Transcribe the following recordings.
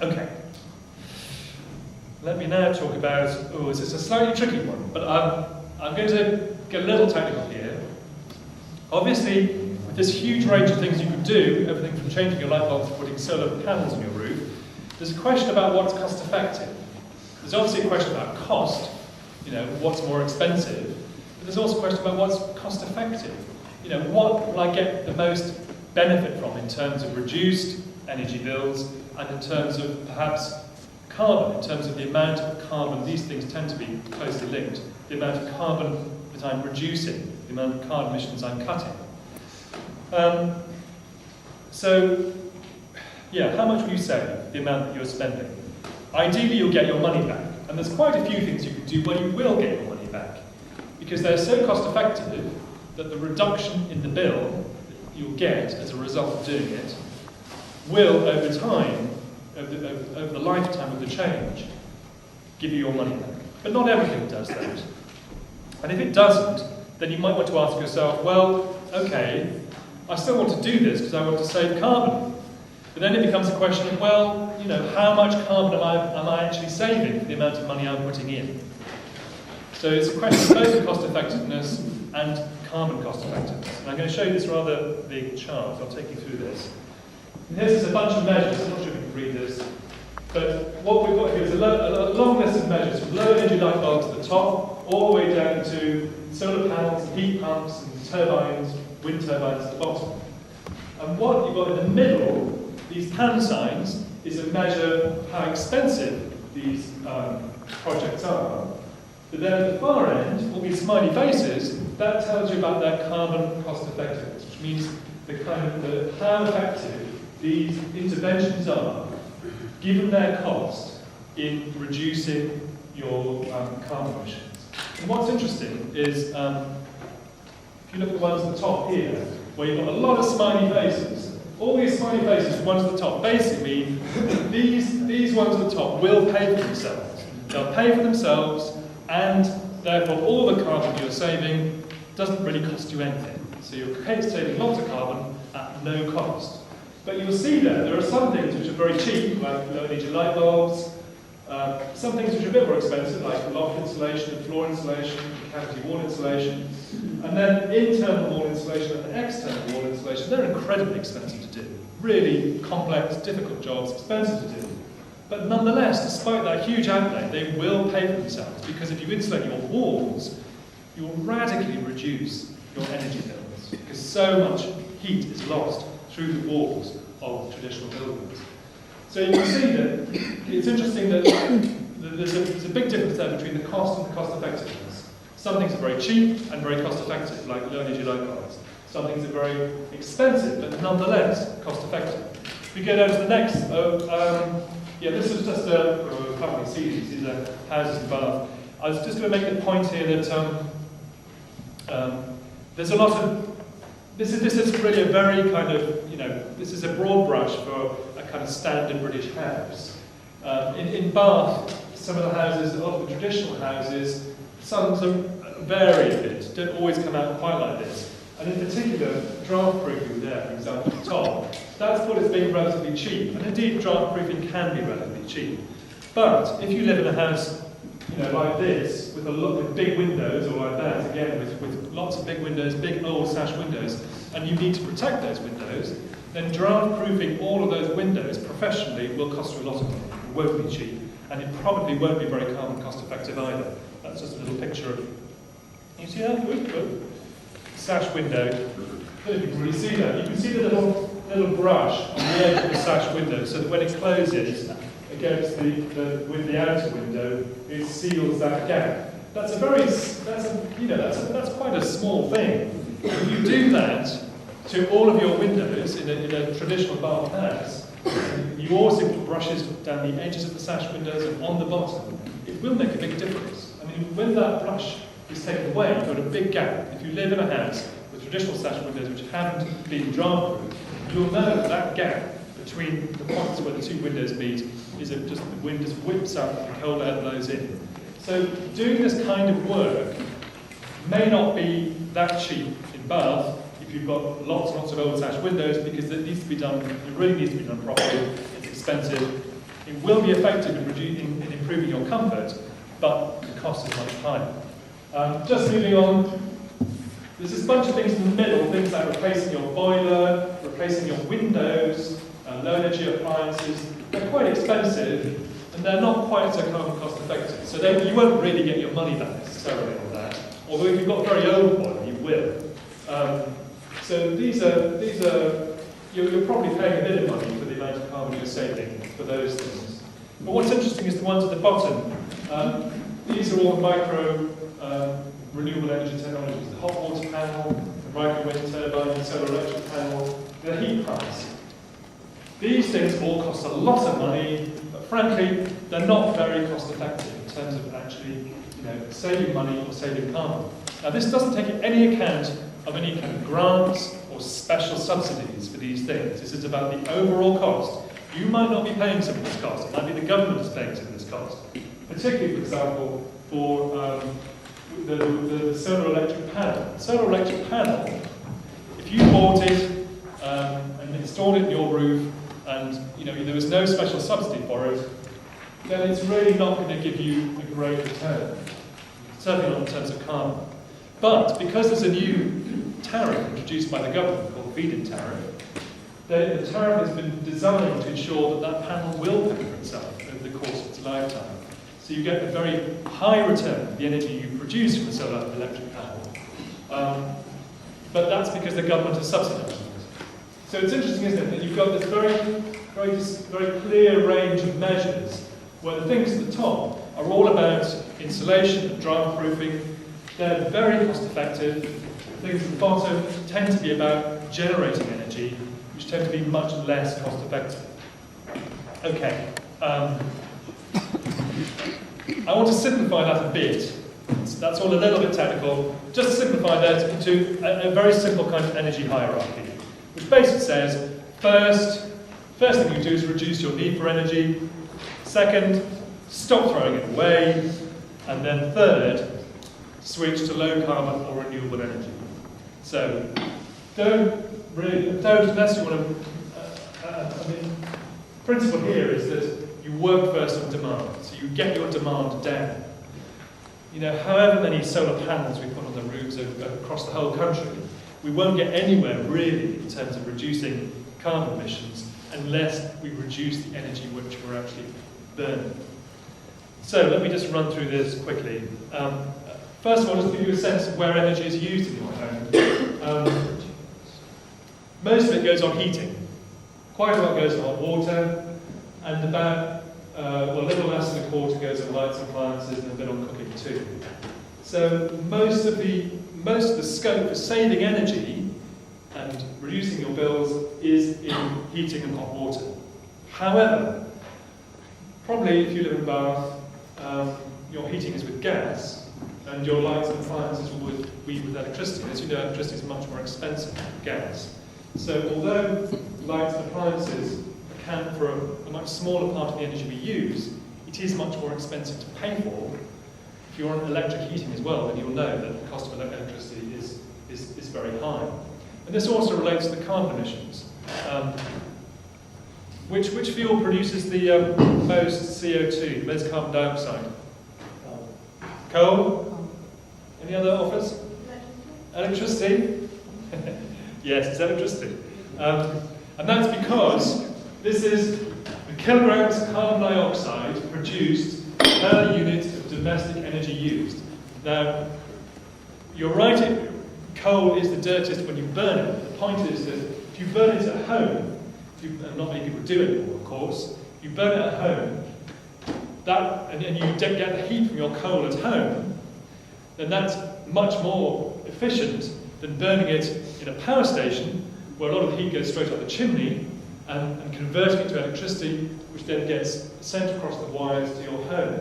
Okay. Let me now talk about, this is a slightly tricky one, but I'm going to get a little technical here. Obviously, with this huge range of things you could do, everything from changing your light bulbs to putting solar panels on your roof, there's a question about what's cost effective. There's obviously a question about cost, what's more expensive, but there's also a question about what's cost effective. What will I get the most benefit from in terms of reduced energy bills and in terms of perhaps carbon, in terms of the amount of carbon, these things tend to be closely linked, the amount of carbon that I'm reducing, the amount of carbon emissions I'm cutting. How much will you save, the amount that you're spending? Ideally, you'll get your money back, and there's quite a few things you can do where you will get your money back, because they're so cost effective that the reduction in the bill that you'll get as a result of doing it will, over time, over the lifetime of the change, give you your money back. But not everything does that. And if it doesn't, then you might want to ask yourself, well, okay, I still want to do this because I want to save carbon. But then it becomes a question of, well, how much carbon am I actually saving for the amount of money I'm putting in? So it's a question of both cost effectiveness and carbon cost effectiveness. And I'm going to show you this rather big chart. I'll take you through this. And here's just a bunch of measures. I'm not sure if you can read this. But what we've got here is a long list of measures from low energy light bulbs at the top, all the way down to solar panels, heat pumps, and turbines, wind turbines at the bottom. And what you've got in the middle, these pound signs, is a measure of how expensive these projects are. But then at the far end, all these smiley faces, that tells you about their carbon cost effectiveness, which means how effective these interventions are, given their cost, in reducing your carbon emissions. And what's interesting is, if you look at the ones at the top here, where you've got a lot of smiley faces, all these smiley faces, ones at the top, basically, these ones at the top will pay for themselves. They'll pay for themselves, and therefore all the carbon you're saving doesn't really cost you anything. So you're saving lots of carbon at no cost. But you'll see there are some things which are very cheap, like low energy light bulbs, some things which are a bit more expensive, like loft insulation and floor insulation, cavity wall insulation, and then internal wall insulation and external wall insulation. They're incredibly expensive to do. Really complex, difficult jobs, expensive to do. But nonetheless, despite that huge outlay, they will pay for themselves, because if you insulate your walls, you will radically reduce your energy bills, because so much heat is lost through the walls of traditional buildings. So you can see that it's interesting that there's a big difference there between the cost and the cost effectiveness. Some things are very cheap and very cost effective, like low energy light bulbs. Some things are very expensive, but nonetheless cost effective. If we go down to the next, this is just a can't really see these are houses in Bath. I was just going to make the point here that there's a lot of, this is really a very kind of, this is a broad brush for a kind of standard British house. In Bath, some of the houses, a lot of the traditional houses, some vary a bit, don't always come out quite like this. And in particular, draft proofing there, for example, at the top, that's put as being relatively cheap. And indeed, draft proofing can be relatively cheap. But if you live in a house, like this, with big windows, or like that, again, with lots of big windows, big old sash windows, and you need to protect those windows, then draft proofing all of those windows professionally will cost you a lot of money. It won't be cheap, and it probably won't be very carbon cost effective either. That's just a little picture of, you see that? Good. Sash window. I don't know if you can really see that. You can see the little brush on the edge of the sash window, so that when it closes against with the outer window, it seals that gap. That's quite a small thing. If you do that to all of your windows in a traditional Bath house, you also put brushes down the edges of the sash windows and on the bottom, it will make a big difference. I mean, when that brush is taken away, you've got a big gap. If you live in a house with traditional sash windows which haven't been draft-proof, you'll know that gap between the points where the two windows meet is just the wind just whips up and the cold air blows in. So doing this kind of work may not be that cheap in Bath if you've got lots and lots of old sash windows, because it needs to be done, it really needs to be done properly, it's expensive, It will be effective in improving your comfort, but the cost is much higher. Just moving on, there's this bunch of things in the middle, things like replacing your boiler, replacing your windows, low energy appliances. They're quite expensive, and they're not quite so carbon cost effective. So you won't really get your money back necessarily on that. Although if you've got a very old boiler, you will. So these are you're probably paying a bit of money for the amount of carbon you're saving for those things. But what's interesting is the ones at the bottom. These are all micro renewable energy technologies. The hot water panel, the micro wind turbine, the solar electric panel, the heat pumps. These things all cost a lot of money, but frankly, they're not very cost effective in terms of actually saving money or saving carbon. Now this doesn't take any account of any kind of grants or special subsidies for these things. This is about the overall cost. You might not be paying some of this cost. It might be the government is paying some of this cost. Particularly, for example, for the solar electric panel. The solar electric panel, if you bought it and installed it in your roof, and there was no special subsidy for it, then it's really not going to give you a great return. Certainly not in terms of carbon. But because there's a new tariff introduced by the government called feed-in tariff, the tariff has been designed to ensure that panel will pay for itself over the course of its lifetime. So you get a very high return of the energy you produce from the solar electric panel. But that's because the government has subsidised it. So it's interesting, isn't it, that you've got this very clear range of measures where the things at the top are all about insulation and draft proofing. They're very cost effective. The things at the bottom tend to be about generating energy, which tend to be much less cost effective. Okay. I want to simplify that a bit. That's all a little bit technical. Just to simplify that into a very simple kind of energy hierarchy, which basically says, first thing you do is reduce your need for energy. Second, stop throwing it away. And then third, switch to low carbon or renewable energy. So don't unless you want to. The principle here is that you work first on demand, so you get your demand down. However many solar panels we put on the roofs across the whole country, we won't get anywhere really in terms of reducing carbon emissions unless we reduce the energy which we're actually burning. So let me just run through this quickly. First of all, just to give you a sense of where energy is used in your home. Most of it goes on heating. Quite a lot goes on hot water, and about a little less than a quarter goes on lights and appliances, and a bit on cooking too. So most of the scope for saving energy and reducing your bills is in heating and hot water. However, probably if you live in Bath, your heating is with gas, and your lights and appliances will be with electricity. As you know, electricity is much more expensive than gas. So although lights and appliances account for a much smaller part of the energy we use, it is much more expensive to pay for. If you're on electric heating as well, then you'll know that the cost of electricity is very high. And this also relates to the carbon emissions. Which fuel produces the most CO2, the most carbon dioxide? Coal? Any other offers? Electricity? Yes, it's electricity. And that's because this is the kilograms of carbon dioxide produced per unit of domestic energy used. Now, you're right, coal is the dirtiest when you burn it. The point is that if you burn it at home, and not many people do it anymore, of course, you burn it at home, and you get the heat from your coal at home, then that's much more efficient than burning it in a power station, where a lot of the heat goes straight up the chimney, and converting it to electricity, which then gets sent across the wires to your home.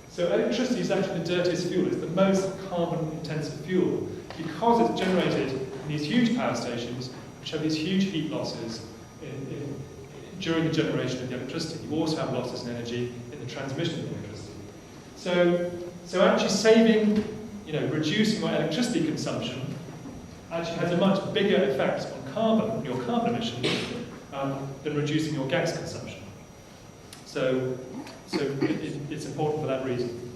So electricity is actually the dirtiest fuel. It's the most carbon-intensive fuel because it's generated in these huge power stations, which have these huge heat losses during the generation of the electricity. You also have losses in energy in the transmission of the electricity. So actually saving, reducing your electricity consumption actually has a much bigger effect on carbon, your carbon emissions, than reducing your gas consumption. So it's important for that reason.